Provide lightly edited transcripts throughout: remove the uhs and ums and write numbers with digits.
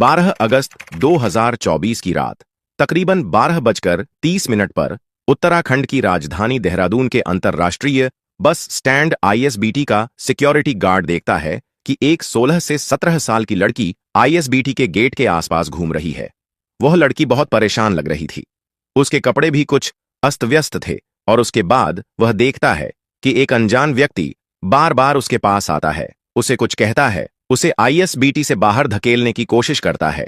12 अगस्त 2024 की रात तकरीबन 12:30 पर उत्तराखंड की राजधानी देहरादून के अंतर्राष्ट्रीय बस स्टैंड आईएसबीटी का सिक्योरिटी गार्ड देखता है कि एक 16 से 17 साल की लड़की आईएसबीटी के गेट के आसपास घूम रही है। वह लड़की बहुत परेशान लग रही थी। उसके कपड़े भी कुछ अस्त व्यस्त थे और उसके बाद वह देखता है कि एक अनजान व्यक्ति बार बार उसके पास आता है, उसे कुछ कहता है, उसे आईएसबीटी से बाहर धकेलने की कोशिश करता है,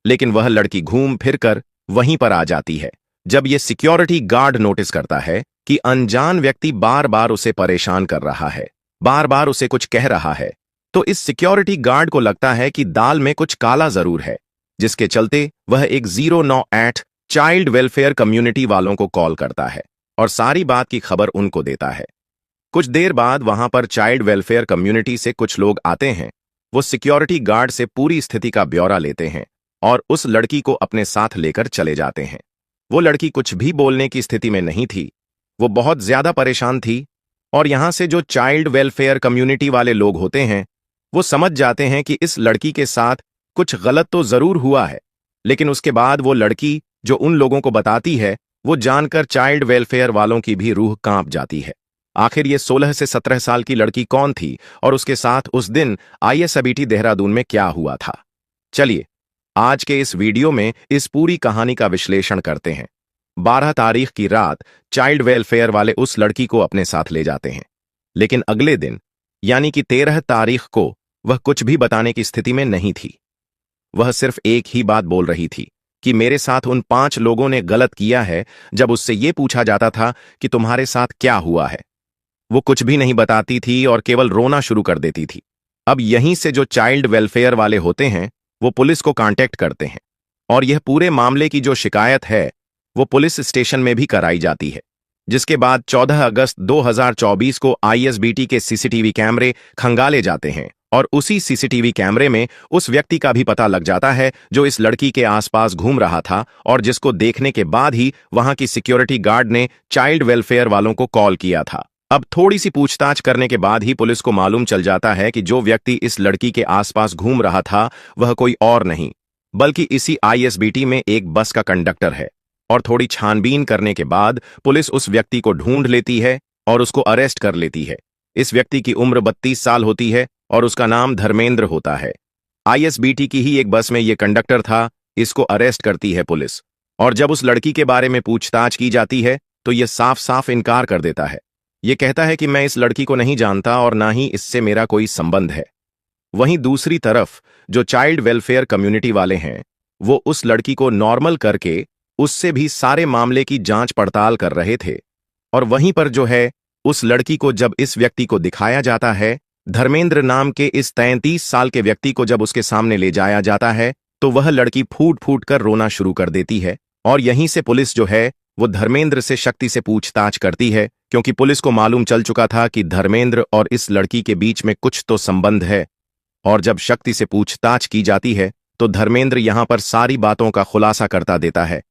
लेकिन वह लड़की घूम फिर कर वहीं पर आ जाती है। जब यह सिक्योरिटी गार्ड नोटिस करता है कि अनजान व्यक्ति बार बार उसे परेशान कर रहा है, बार बार उसे कुछ कह रहा है, तो इस सिक्योरिटी गार्ड को लगता है कि दाल में कुछ काला जरूर है, जिसके चलते वह एक 098 चाइल्ड वेलफेयर कम्युनिटी वालों को कॉल करता है और सारी बात की खबर उनको देता है। कुछ देर बाद वहां पर चाइल्ड वेलफेयर कम्युनिटी से कुछ लोग आते हैं। वो सिक्योरिटी गार्ड से पूरी स्थिति का ब्यौरा लेते हैं और उस लड़की को अपने साथ लेकर चले जाते हैं। वो लड़की कुछ भी बोलने की स्थिति में नहीं थी, वो बहुत ज्यादा परेशान थी और यहां से जो चाइल्ड वेलफेयर कम्युनिटी वाले लोग होते हैं वो समझ जाते हैं कि इस लड़की के साथ कुछ गलत तो जरूर हुआ है, लेकिन उसके बाद वो लड़की जो उन लोगों को बताती है वो जानकर चाइल्ड वेलफेयर वालों की भी रूह कांप जाती है। आखिर ये 16 से 17 साल की लड़की कौन थी और उसके साथ उस दिन आईएसबीटी देहरादून में क्या हुआ था? चलिए आज के इस वीडियो में इस पूरी कहानी का विश्लेषण करते हैं। 12 तारीख की रात चाइल्ड वेलफेयर वाले उस लड़की को अपने साथ ले जाते हैं, लेकिन अगले दिन यानी कि 13 तारीख को वह कुछ भी बताने की स्थिति में नहीं थी। वह सिर्फ एक ही बात बोल रही थी कि मेरे साथ उन 5 लोगों ने गलत किया है। जब उससे यह पूछा जाता था कि तुम्हारे साथ क्या हुआ है, वो कुछ भी नहीं बताती थी और केवल रोना शुरू कर देती थी। अब यहीं से जो चाइल्ड वेलफेयर वाले होते हैं वो पुलिस को कांटेक्ट करते हैं और यह पूरे मामले की जो शिकायत है वो पुलिस स्टेशन में भी कराई जाती है, जिसके बाद 14 अगस्त 2024 को आईएसबीटी के सीसीटीवी कैमरे खंगाले जाते हैं और उसी सीसीटीवी कैमरे में उस व्यक्ति का भी पता लग जाता है जो इस लड़की के आसपास घूम रहा था और जिसको देखने के बाद ही वहां की सिक्योरिटी गार्ड ने चाइल्ड वेलफेयर वालों को कॉल किया था। अब थोड़ी सी पूछताछ करने के बाद ही पुलिस को मालूम चल जाता है कि जो व्यक्ति इस लड़की के आसपास घूम रहा था वह कोई और नहीं बल्कि इसी आईएसबीटी में एक बस का कंडक्टर है। और थोड़ी छानबीन करने के बाद पुलिस उस व्यक्ति को ढूंढ लेती है और उसको अरेस्ट कर लेती है। इस व्यक्ति की उम्र 32 साल होती है और उसका नाम धर्मेंद्र होता है। आईएसबीटी की ही एक बस में यह कंडक्टर था। इसको अरेस्ट करती है पुलिस और जब उस लड़की के बारे में पूछताछ की जाती है तो यह साफ साफ इनकार कर देता है। यह कहता है कि मैं इस लड़की को नहीं जानता और ना ही इससे मेरा कोई संबंध है। वहीं दूसरी तरफ जो चाइल्ड वेलफेयर कम्युनिटी वाले हैं वो उस लड़की को नॉर्मल करके उससे भी सारे मामले की जांच पड़ताल कर रहे थे। और वहीं पर जो है उस लड़की को जब इस व्यक्ति को दिखाया जाता है, धर्मेंद्र नाम के इस 33 साल के व्यक्ति को जब उसके सामने ले जाया जाता है तो वह लड़की फूट फूट कर रोना शुरू कर देती है। और यहीं से पुलिस जो है वो धर्मेंद्र से शक्ति से पूछताछ करती है, क्योंकि पुलिस को मालूम चल चुका था कि धर्मेंद्र और इस लड़की के बीच में कुछ तो संबंध है। और जब शक्ति से पूछताछ की जाती है तो धर्मेंद्र यहां पर सारी बातों का खुलासा करता देता है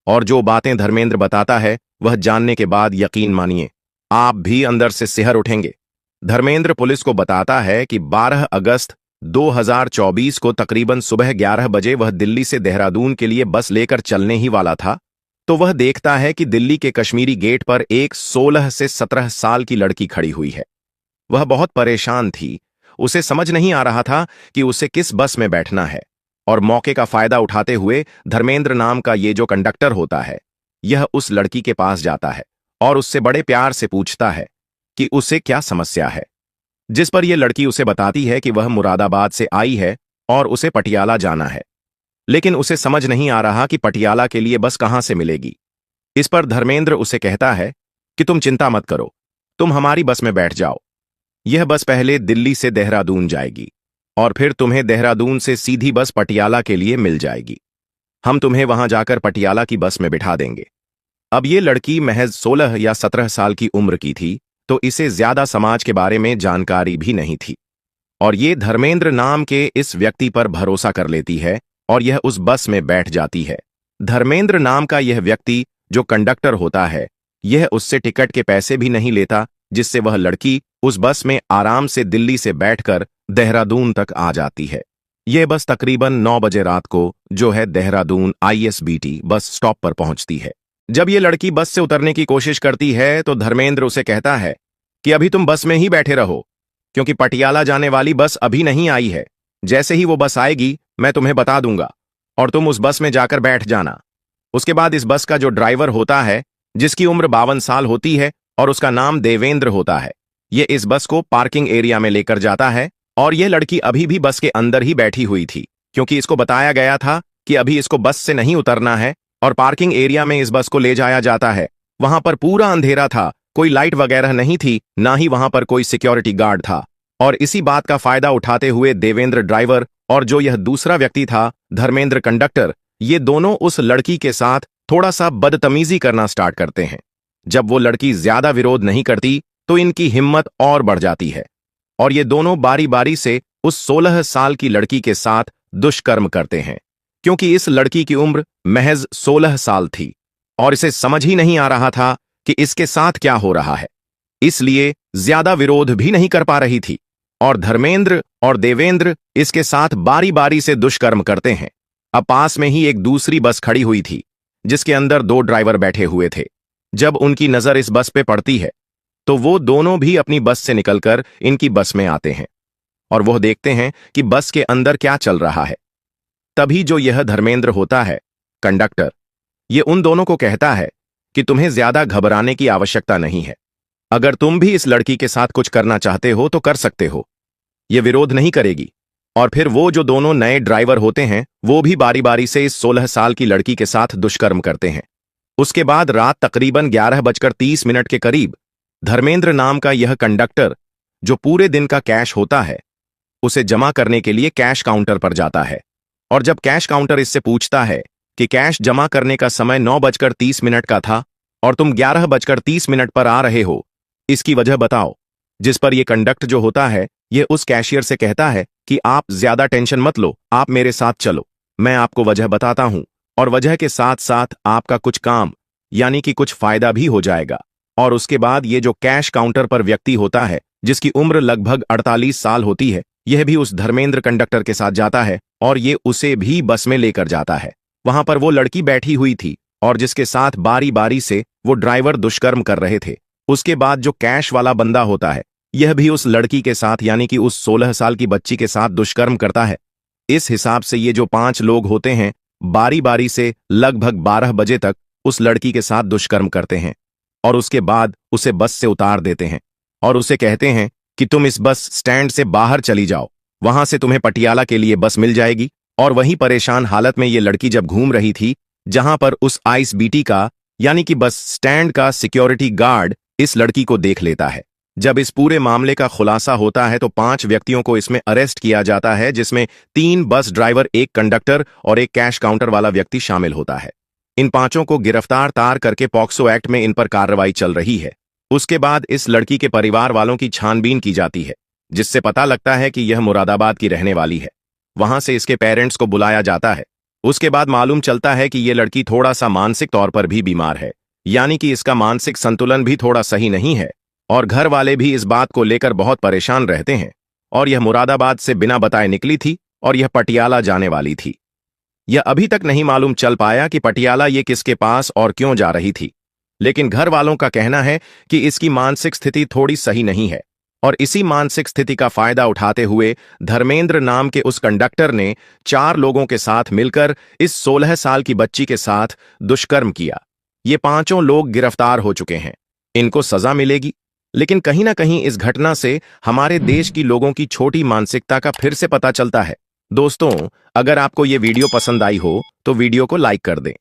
और जो बातें धर्मेंद्र बताता है वह जानने के बाद यकीन मानिए आप भी अंदर से सिहर उठेंगे। धर्मेंद्र पुलिस को बताता है कि 12 अगस्त 2024 को तकरीबन सुबह 11 बजे वह दिल्ली से देहरादून के लिए बस लेकर चलने ही वाला था, तो वह देखता है कि दिल्ली के कश्मीरी गेट पर एक 16 से 17 साल की लड़की खड़ी हुई है। वह बहुत परेशान थी, उसे समझ नहीं आ रहा था कि उसे किस बस में बैठना है और मौके का फायदा उठाते हुए धर्मेंद्र नाम का ये जो कंडक्टर होता है यह उस लड़की के पास जाता है और उससे बड़े प्यार से पूछता है कि उसे क्या समस्या है, जिस पर यह लड़की उसे बताती है कि वह मुरादाबाद से आई है और उसे पटियाला जाना है, लेकिन उसे समझ नहीं आ रहा कि पटियाला के लिए बस कहां से मिलेगी। इस पर धर्मेंद्र उसे कहता है कि तुम चिंता मत करो, तुम हमारी बस में बैठ जाओ। यह बस पहले दिल्ली से देहरादून जाएगी और फिर तुम्हें देहरादून से सीधी बस पटियाला के लिए मिल जाएगी। हम तुम्हें वहां जाकर पटियाला की बस में बिठा देंगे। अब ये लड़की महज 16 या 17 साल की उम्र की थी, तो इसे ज्यादा समाज के बारे में जानकारी भी नहीं थी और ये धर्मेंद्र नाम के इस व्यक्ति पर भरोसा कर लेती है और यह उस बस में बैठ जाती है। धर्मेंद्र नाम का यह व्यक्ति जो कंडक्टर होता है यह उससे टिकट के पैसे भी नहीं लेता, जिससे वह लड़की उस बस में आराम से दिल्ली से बैठकर देहरादून तक आ जाती है। ये बस तकरीबन 9 बजे रात को जो है देहरादून ISBT बस स्टॉप पर पहुंचती है। जब ये लड़की बस से उतरने की कोशिश करती है तो धर्मेंद्र उसे कहता है कि अभी तुम बस में ही बैठे रहो, क्योंकि पटियाला जाने वाली बस अभी नहीं आई है। जैसे ही वो बस आएगी मैं तुम्हें बता दूंगा और तुम उस बस में जाकर बैठ जाना। उसके बाद इस बस का जो ड्राइवर होता है, जिसकी उम्र 52 साल होती है और उसका नाम देवेंद्र होता है, ये इस बस को पार्किंग एरिया में लेकर जाता है। और यह लड़की अभी भी बस के अंदर ही बैठी हुई थी, क्योंकि इसको बताया गया था कि अभी इसको बस से नहीं उतरना है और पार्किंग एरिया में इस बस को ले जाया जाता है। वहां पर पूरा अंधेरा था, कोई लाइट वगैरह नहीं थी, ना ही वहां पर कोई सिक्योरिटी गार्ड था। और इसी बात का फायदा उठाते हुए देवेंद्र ड्राइवर और जो यह दूसरा व्यक्ति था धर्मेंद्र कंडक्टर, ये दोनों उस लड़की के साथ थोड़ा सा बदतमीजी करना स्टार्ट करते हैं। जब वो लड़की ज्यादा विरोध नहीं करती तो इनकी हिम्मत और बढ़ जाती है और ये दोनों बारी बारी से उस 16 साल की लड़की के साथ दुष्कर्म करते हैं, क्योंकि इस लड़की की उम्र महज 16 साल थी और इसे समझ ही नहीं आ रहा था कि इसके साथ क्या हो रहा है, इसलिए ज्यादा विरोध भी नहीं कर पा रही थी। और धर्मेंद्र और देवेंद्र इसके साथ बारी बारी से दुष्कर्म करते हैं। अब पास में ही एक दूसरी बस खड़ी हुई थी, जिसके अंदर 2 ड्राइवर बैठे हुए थे। जब उनकी नजर इस बस पे पड़ती है तो वो दोनों भी अपनी बस से निकलकर इनकी बस में आते हैं और वह देखते हैं कि बस के अंदर क्या चल रहा है। तभी जो यह धर्मेंद्र होता है कंडक्टर, ये उन दोनों को कहता है कि तुम्हें ज्यादा घबराने की आवश्यकता नहीं है। अगर तुम भी इस लड़की के साथ कुछ करना चाहते हो तो कर सकते हो, ये विरोध नहीं करेगी। और फिर वो जो दोनों नए ड्राइवर होते हैं वो भी बारी बारी से इस 16 साल की लड़की के साथ दुष्कर्म करते हैं। उसके बाद रात तकरीबन 11:30 के करीब धर्मेंद्र नाम का यह कंडक्टर, जो पूरे दिन का कैश होता है, उसे जमा करने के लिए कैश काउंटर पर जाता है। और जब कैश काउंटर इससे पूछता है कि कैश जमा करने का समय 9:30 का था और तुम 11:30 पर आ रहे हो, इसकी वजह बताओ। जिस पर यह कंडक्टर जो होता है यह उस कैशियर से कहता है कि आप ज्यादा टेंशन मत लो, आप मेरे साथ चलो, मैं आपको वजह बताता हूं और वजह के साथ साथ आपका कुछ काम यानी कि कुछ फायदा भी हो जाएगा। और उसके बाद ये जो कैश काउंटर पर व्यक्ति होता है, जिसकी उम्र लगभग 48 साल होती है, यह भी उस धर्मेंद्र कंडक्टर के साथ जाता है और ये उसे भी बस में लेकर जाता है। वहां पर वो लड़की बैठी हुई थी और जिसके साथ बारी बारी से वो ड्राइवर दुष्कर्म कर रहे थे। उसके बाद जो कैश वाला बंदा होता है, यह भी उस लड़की के साथ यानी कि उस 16 साल की बच्ची के साथ दुष्कर्म करता है। इस हिसाब से ये जो 5 लोग होते हैं बारी बारी से लगभग 12 बजे तक उस लड़की के साथ दुष्कर्म करते हैं और उसके बाद उसे बस से उतार देते हैं और उसे कहते हैं कि तुम इस बस स्टैंड से बाहर चली जाओ, वहां से तुम्हें पटियाला के लिए बस मिल जाएगी। और वहीं परेशान हालत में ये लड़की जब घूम रही थी, जहां पर उस ISBT का यानी कि बस स्टैंड का सिक्योरिटी गार्ड इस लड़की को देख लेता है। जब इस पूरे मामले का खुलासा होता है तो 5 व्यक्तियों को इसमें अरेस्ट किया जाता है, जिसमें 3 बस ड्राइवर, 1 कंडक्टर और 1 कैश काउंटर वाला व्यक्ति शामिल होता है। इन 5 को गिरफ्तार करके पॉक्सो एक्ट में इन पर कार्रवाई चल रही है। उसके बाद इस लड़की के परिवार वालों की छानबीन की जाती है, जिससे पता लगता है कि यह मुरादाबाद की रहने वाली है। वहां से इसके पेरेंट्स को बुलाया जाता है। उसके बाद मालूम चलता है कि यह लड़की थोड़ा सा मानसिक तौर पर भी बीमार है, यानी कि इसका मानसिक संतुलन भी थोड़ा सही नहीं है और घर वाले भी इस बात को लेकर बहुत परेशान रहते हैं। और यह मुरादाबाद से बिना बताए निकली थी और यह पटियाला जाने वाली थी। यह अभी तक नहीं मालूम चल पाया कि पटियाला ये किसके पास और क्यों जा रही थी, लेकिन घर वालों का कहना है कि इसकी मानसिक स्थिति थोड़ी सही नहीं है और इसी मानसिक स्थिति का फायदा उठाते हुए धर्मेंद्र नाम के उस कंडक्टर ने 4 लोगों के साथ मिलकर इस 16 साल की बच्ची के साथ दुष्कर्म किया। ये 5 लोग गिरफ्तार हो चुके हैं, इनको सजा मिलेगी। लेकिन कहीं ना कहीं इस घटना से हमारे देश की लोगों की छोटी मानसिकता का फिर से पता चलता है। दोस्तों, अगर आपको ये वीडियो पसंद आई हो तो वीडियो को लाइक कर दें।